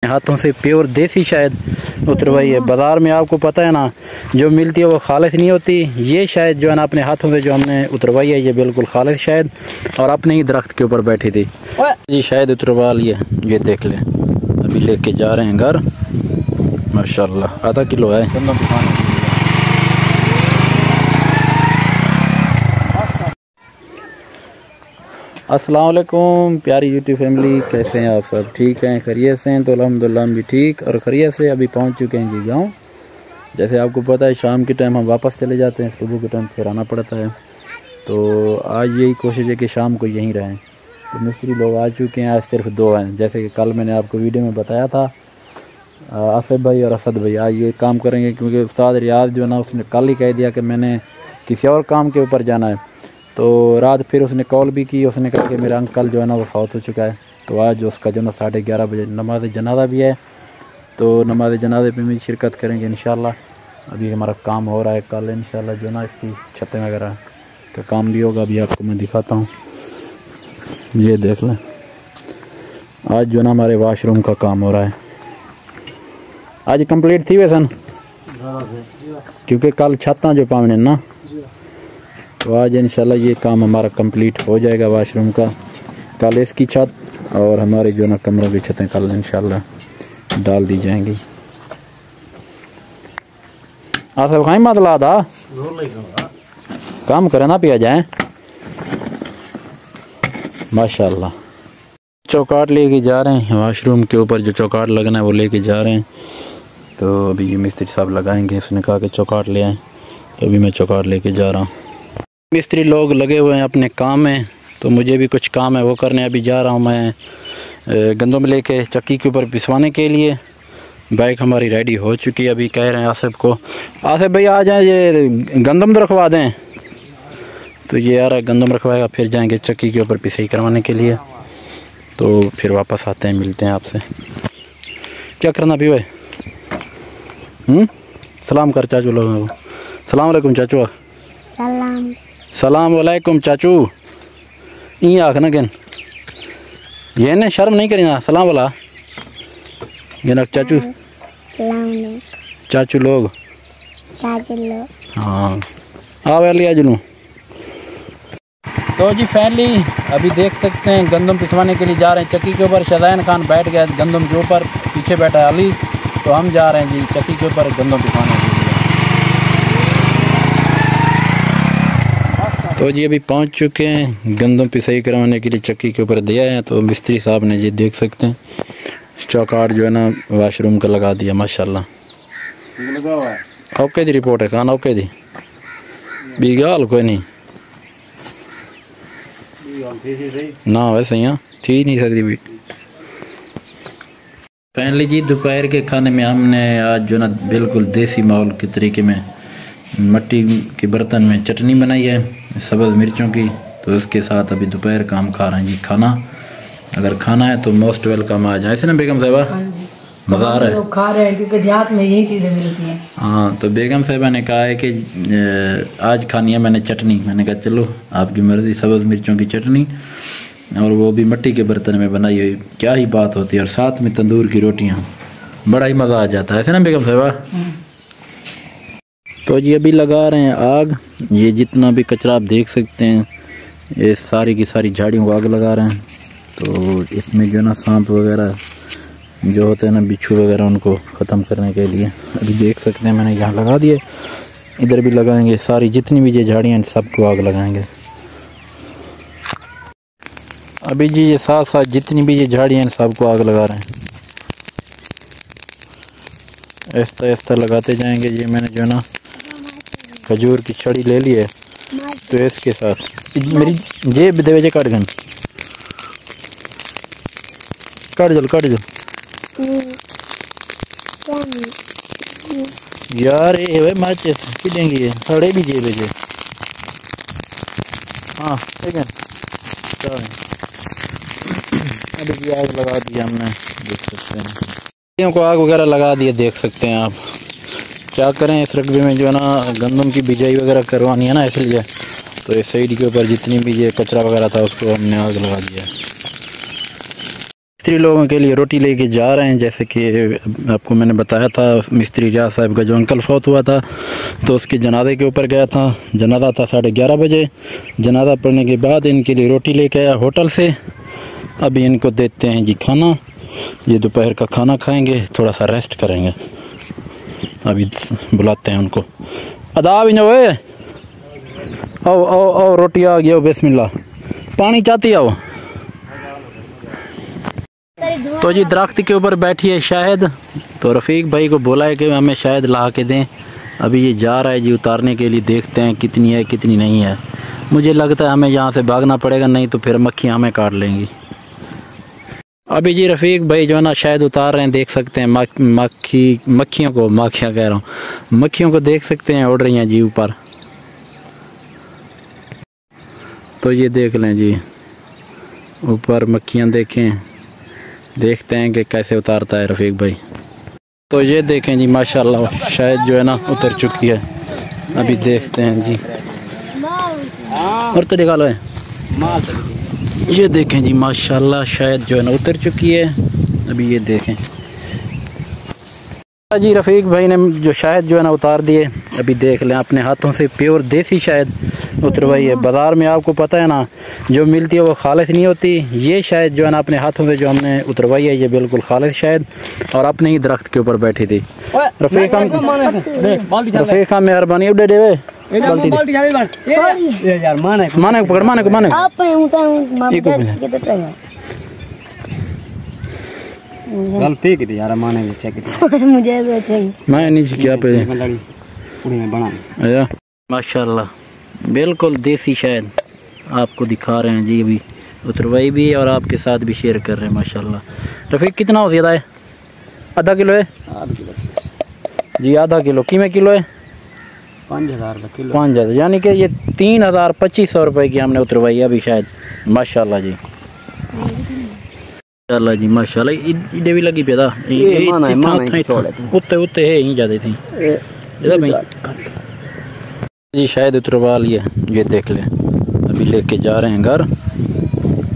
हाथों से प्योर देसी शायद उतरवाई है। बाज़ार में आपको पता है ना जो मिलती है वो खालिश नहीं होती। ये शायद जो है ना अपने हाथों से जो हमने उतरवाई है ये बिल्कुल खालिश शायद, और अपने ही दरख्त के ऊपर बैठी थी जी। शायद उतरवा लिए, ये देख ले। अभी लेके जा रहे हैं घर। माशाल्लाह आधा किलो है। अस्सलाम वालेकुम प्यारी यूट्यूब फैमिली, कैसे हैं आप सब? ठीक हैं, खैरियत से हैं? तो अल्हम्दुलिल्लाह हम भी ठीक और खैरियत से अभी पहुंच चुके हैं जी गाँव। जैसे आपको पता है शाम के टाइम हम वापस चले जाते हैं, सुबह के टाइम फिर आना पड़ता है। तो आज यही कोशिश है कि शाम को यहीं रहें। तो मिस्त्री लोग आ चुके हैं, आज सिर्फ 2 हैं। जैसे कि कल मैंने आपको वीडियो में बताया था, आसिफ भाई और असद भाई आज ये काम करेंगे, क्योंकि उस्ताद रियाज जो है ना उसने कल ही कह दिया कि मैंने किसी और काम के ऊपर जाना है। तो रात फिर उसने कॉल भी की, उसने कहा कि मेरा अंकल जो है ना वो फौत हो चुका है। तो आज उसका जो ना 11:30 बजे नमाज जनाजा भी है, तो नमाज जनाजे पे भी शिरकत करेंगे इंशाल्लाह। अभी हमारा काम हो रहा है, कल इंशाल्लाह जो ना इसकी छतें वगैरह का काम भी होगा। अभी आपको मैं दिखाता हूँ, ये देख लें। आज जो ना हमारे वाशरूम का काम हो रहा है, आज कंप्लीट थी वैसन, क्योंकि कल छतें जो पावने ना, तो आज इंशाल्लाह ये काम हमारा कंप्लीट हो जाएगा वाशरूम का। कल इसकी छत और हमारे जो ना कमरों की छतें कल इंशाल्लाह डाल दी जाएंगी। आसिफ खाई मतला था काम करे ना पिया जाए माशाल्लाह। चौकाट लेके जा रहे हैं वाशरूम के ऊपर, जो चौकाट लगना है वो लेके जा रहे हैं। तो अभी ये मिस्त्री साहब लगाएंगे, उसने कहा कि चौकाट ले आए, तो अभी मैं चौकाट लेके जा रहा हूँ। मिस्त्री लोग लगे हुए हैं अपने काम में, तो मुझे भी कुछ काम है वो करने अभी जा रहा हूँ मैं गंदम लेके चक्की के ऊपर पिसवाने के लिए। बाइक हमारी रेडी हो चुकी है। अभी कह रहे हैं आसिफ को, आसिफ भाई आ जाएं, ये गंदम तो रखवा दें। तो ये आ रहा है, गंदम रखवाएगा, फिर जाएंगे चक्की के ऊपर पिसाई करवाने के लिए। तो फिर वापस आते हैं, मिलते हैं आपसे। क्या करना भी भाई? सलाम कर चाचू लोगों को। सलाम वालेकुम चाचू। सलाम वालेकुम चाचू। ये आख ना गिन, ये ने शर्म नहीं करी ना सलाम वाला गिन चाचू। चाचू लोग हाँ आ वाली आज नू। तो जी फैमिली अभी देख सकते हैं गंदम पिसवाने के लिए जा रहे हैं चक्की के ऊपर। शज़ैन खान बैठ गया गंदम के ऊपर, पीछे बैठा है अली। तो हम जा रहे हैं जी चक्की के ऊपर गंदम पिसवाने के लिए। तो जी अभी पहुंच चुके हैं, गंदम पिसाई करवाने के लिए चक्की के ऊपर दिया है। तो मिस्त्री साहब ने जी देख सकते हैं चौकाट जो है ना वाशरूम का लगा दिया माशाल्लाह। ओके दी रिपोर्ट है खान, ओके दी बीगाल कोई नहीं ना, वैसे यहाँ थी नहीं सकती भी। फाइनली जी दोपहर के खाने में हमने आज जो ना बिल्कुल देसी माहौल के तरीके में मट्टी के बर्तन में चटनी बनाई है सब्ज़ मिर्चों की। तो उसके साथ अभी दोपहर का हम खा रहे हैं जी खाना। अगर खाना है तो मोस्ट वेलकम आ जाए, ऐसे ना बेगम साहिबा? मज़ा आ रहा है, खा रहे हैं क्योंकि देहात में यही चीज़ें मिलती हैं। हाँ तो बेगम साहिबा ने कहा है कि आज खानी है मैंने चटनी। मैंने कहा चलो आपकी मर्ज़ी, सब्ज़ मिर्चों की चटनी, और वो भी मिट्टी के बर्तन में बनाई हुई, क्या ही बात होती है। और साथ में तंदूर की रोटियाँ, बड़ा ही मज़ा आ जाता है, ऐसे ना बेगम साहिबा? तो जी अभी लगा रहे हैं आग। ये जितना भी कचरा आप देख सकते हैं, ये सारी की सारी झाड़ियों को आग लगा रहे हैं। तो इसमें जो ना सांप वगैरह जो होते हैं ना, बिच्छू वगैरह, उनको ख़त्म करने के लिए अभी देख सकते हैं मैंने यहाँ लगा दिए। इधर भी लगाएंगे, सारी जितनी भी ये झाड़ियाँ हैं सबको आग लगाएंगे। अभी जी ये साथ साथ जितनी भी ये झाड़ियाँ हैं सबको आग लगा रहे हैं, ऐसा ऐसा लगाते जाएंगे। ये मैंने जो ना खजूर की छड़ी ले ली है, तो इसके साथ मेरी जेब देवे काट गन काट जल यार ये भाई माचे की देंगी ये थोड़े भी जेब है। हाँ ठीक है, अभी आग लगा दिया हमने, देख सकते हैं को आग वगैरह लगा दिए, देख सकते हैं आप। क्या करें, इस रकबे में जो है ना गंदम की बिजाई वगैरह करवानी है ना, इसलिए तो इस साइड के ऊपर जितनी भी ये कचरा वगैरह था उसको हमने आग लगा दिया। मिस्त्री लोगों के लिए रोटी लेके जा रहे हैं। जैसे कि आपको मैंने बताया था, मिस्त्री रियाज साहब का जो अंकल फौत हुआ था तो उसके जनाजे के ऊपर गया था। जनाजा था 11:30 बजे। जनाजा पढ़ने के बाद इनके लिए रोटी लेके आया होटल से। अभी इनको देते हैं जी खाना। ये दोपहर का खाना खाएंगे, थोड़ा सा रेस्ट करेंगे। अभी बुलाते हैं उनको। अदा भी नो आओ आओ आओ, रोटी आ गई, बिस्मिल्लाह। पानी चाहती आओ। तो जी दरख्त के ऊपर बैठी है शायद, तो रफ़ीक भाई को बोला है कि हमें शायद ला के दें। अभी ये जा रहा है जी उतारने के लिए, देखते हैं कितनी है कितनी नहीं है। मुझे लगता है हमें यहाँ से भागना पड़ेगा, नहीं तो फिर मक्खियाँ हमें काट लेंगी। अभी जी रफ़ीक भाई जो है ना शायद उतार रहे हैं, देख सकते हैं मक्खियों को, मक्खियाँ कह रहा हूँ, मक्खियों को देख सकते हैं, उड़ रही हैं जी ऊपर। तो ये देख लें जी ऊपर मक्खियाँ देखें, देखते हैं कि कैसे उतारता है रफ़ीक भाई। तो ये देखें जी माशाल्लाह शायद जो है ना उतर चुकी है। अभी देखते हैं जी, और तो निकालो है। ये देखें जी माशाल्लाह शायद जो है ना उतर चुकी है। अभी ये देखें जी रफ़ीक भाई ने जो शायद जो है ना उतार दिए। अभी देख लें, अपने हाथों से प्योर देसी शायद उतरवाई है। बाज़ार में आपको पता है ना जो मिलती है वो खालिस नहीं होती। ये शायद जो है ना अपने हाथों से जो हमने उतरवाई है, ये बिल्कुल खालिस शायद, और अपने ही दरख्त के ऊपर बैठी थी। रफ़ीक मेहरबानी उड़े देवे माने पकड़, माने को गलती की यार, माने भी चेक मुझे तो चाहिए, मैं नहीं क्या पे बना। माशाल्लाह बिल्कुल देसी शायद आपको दिखा रहे हैं जी। अभी उतरवाई भी है और आपके साथ भी शेयर कर रहे हैं माशाल्लाह। रफ़ीक कितना हो ज़्यादा है? आधा किलो है जी, आधा किलो किमें किलो है? 5000 किलो। 5000 यानी कि ये 3200 रुपये की हमने उतरवाई है अभी शायद। माशाल्लाह जी माशाल्लाह जी माशाल्लाह। इधे भी लगी पैदा उत्ते है यहीं ज़्यादा थी जी। शायद उतरवा लिया, ये देख लें। अभी लेके जा रहे हैं घर।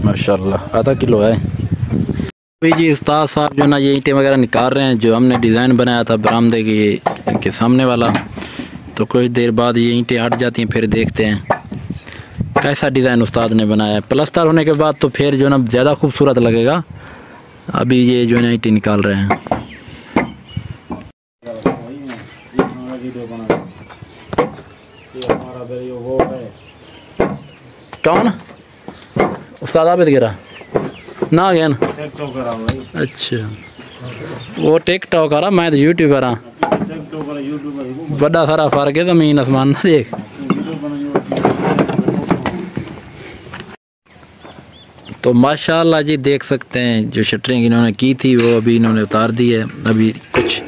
माशाल्लाह आधा किलो है। अभी जी उस्ताद साहब जो ना ये ईंटें वगैरह निकाल रहे हैं, जो हमने डिज़ाइन बनाया था बरामदे के सामने वाला। तो कुछ देर बाद ये ईंटें हट जाती हैं, फिर देखते हैं कैसा डिज़ाइन उस्ताद ने बनाया है। प्लास्टर होने के बाद तो फिर जो ना ज़्यादा खूबसूरत लगेगा। अभी ये जो है ईंटें निकाल रहे हैं। कौन उस्ताद आबिद गिरा ना गया ना? अच्छा वो टिकटॉक आ रहा, मैं तो यूट्यूबर हाँ। बड़ा सारा फर्क है जमीन आसमान ना देख। तो माशाल्लाह जी देख सकते हैं जो शटरिंग इन्होंने की थी वो अभी इन्होंने उतार दी है। अभी कुछ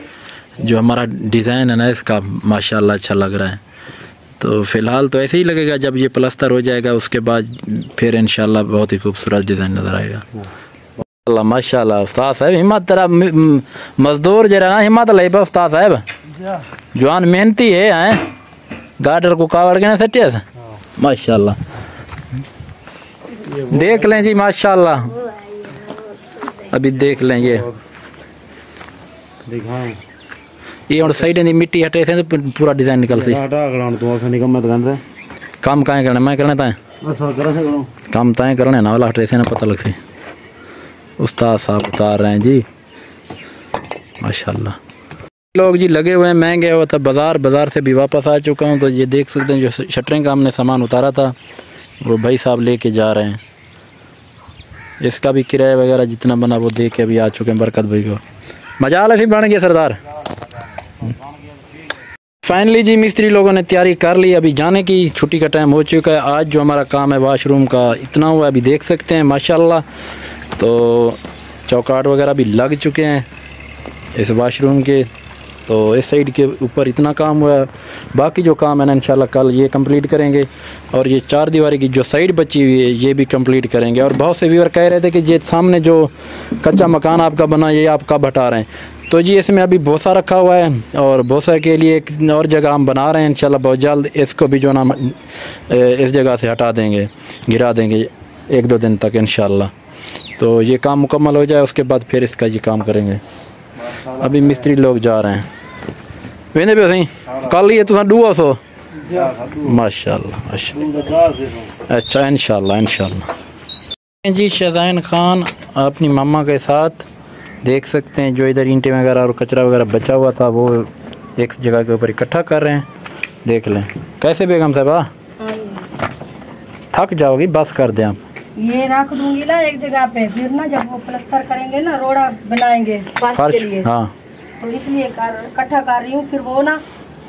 जो हमारा डिज़ाइन है ना इसका माशाल्लाह अच्छा लग रहा है। तो फ़िलहाल तो ऐसे ही लगेगा, जब ये प्लास्टर हो जाएगा उसके बाद फिर इंशाल्लाह बहुत ही खूबसूरत डिज़ाइन नज़र आएगा। अल्लाह माशाल्लाह उस्ताद साहब हिम्मत तेरा मजदूर जरा ना हिम्मत ले पे उस्ताद साहब जवान मेहनती है गार्डर को कावड़ के ना सटिया माशाल्लाह। देख लें जी माशाल्लाह। अभी देख लें ये दिखाएं ये और साइड में मिट्टी हटे थे तो पूरा डिजाइन निकल सी काम काहे करना मैं करना ताए काम ताए करना ना वाला हटे से ना पता लग सी। उस्ताद साहब उतार रहे हैं जी माशाल्लाह। लोग जी लगे हुए हैं, मैं गया हुआ था बाज़ार से भी वापस आ चुका हूँ। तो ये देख सकते हैं जो शटरिंग का हमने सामान उतारा था वो भाई साहब लेके जा रहे हैं। इसका भी किराया वगैरह जितना बना वो दे के अभी आ चुके हैं बरकत भाई को। मजाल ऐसी बन गया सरदार। फाइनली जी मिस्त्री लोगों ने तैयारी कर ली, अभी जाने की छुट्टी का टाइम हो चुका है। आज जो हमारा काम है वाशरूम का इतना हुआ अभी देख सकते हैं माशाल्लाह। तो चौकाट वगैरह भी लग चुके हैं इस वाशरूम के। तो इस साइड के ऊपर इतना काम हुआ है, बाकी जो काम है ना इंशाल्लाह कल ये कंप्लीट करेंगे। और ये 4 दीवारी की जो साइड बची हुई है ये भी कंप्लीट करेंगे। और बहुत से व्यूअर कह रहे थे कि ये सामने जो कच्चा मकान आपका बना ये आप कब हटा रहे हैं। तो जी इसमें अभी भोसा रखा हुआ है और भोसा के लिए एक और जगह हम बना रहे हैं इंशाल्लाह बहुत जल्द। इसको भी जो ना इस जगह से हटा देंगे, गिरा देंगे 1-2 दिन तक इंशाल्लाह। तो ये काम मुकम्मल हो जाए उसके बाद फिर इसका ये काम करेंगे। अभी मिस्त्री लोग जा रहे हैं वेंदे पे सही कल ये तुसा डूआ सो माशाल्लाह माशाल्लाह। अच्छा इंशाल्लाह इंशाल्लाह जी। शहज़ैन खान अपनी मामा के साथ देख सकते हैं जो इधर ईंटें वगैरह और कचरा वगैरह बचा हुआ था वो एक जगह के ऊपर इकट्ठा कर रहे हैं। देख लें कैसे बेगम साहबा थक जाओगी बस कर दें आप। ये रख दूंगी ना एक जगह पे, फिर ना जब वो प्लास्टर करेंगे ना रोड़ा बनाएंगे फर्श के लिए, हाँ तो इसलिए इकट्ठा कर रही हूँ। फिर वो ना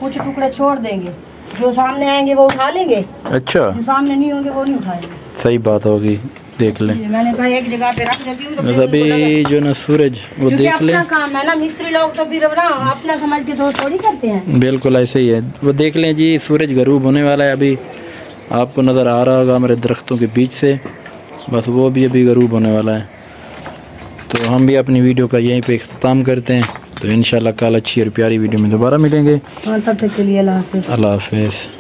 कुछ टुकड़े छोड़ देंगे, जो सामने आएंगे वो उठा लेंगे। अच्छा जो सामने नहीं होंगे वो नहीं उठाएंगे। सही बात होगी देख लें। मैंने कहा एक जगह पे रख देती हूँ। अभी जो ना सूरज वो देख लें। अपना काम है ना, मिस्त्री लोग तो फिर ना अपना समझ के तो थोड़ी करते हैं। बिल्कुल ऐसे ही है। वो देख लें जी सूरज गरूब होने वाला है। अभी आपको नज़र आ रहा होगा मेरे दरख्तों के बीच से, बस वो भी अभी गरूब होने वाला है। तो हम भी अपनी वीडियो का यहीं पे इख्तिताम करते हैं। तो इंशाल्लाह कल अच्छी और प्यारी वीडियो में दोबारा मिलेंगे। तब तक के लिए अल्लाह हाफ़िज़। अल्लाह हाफ़िज़।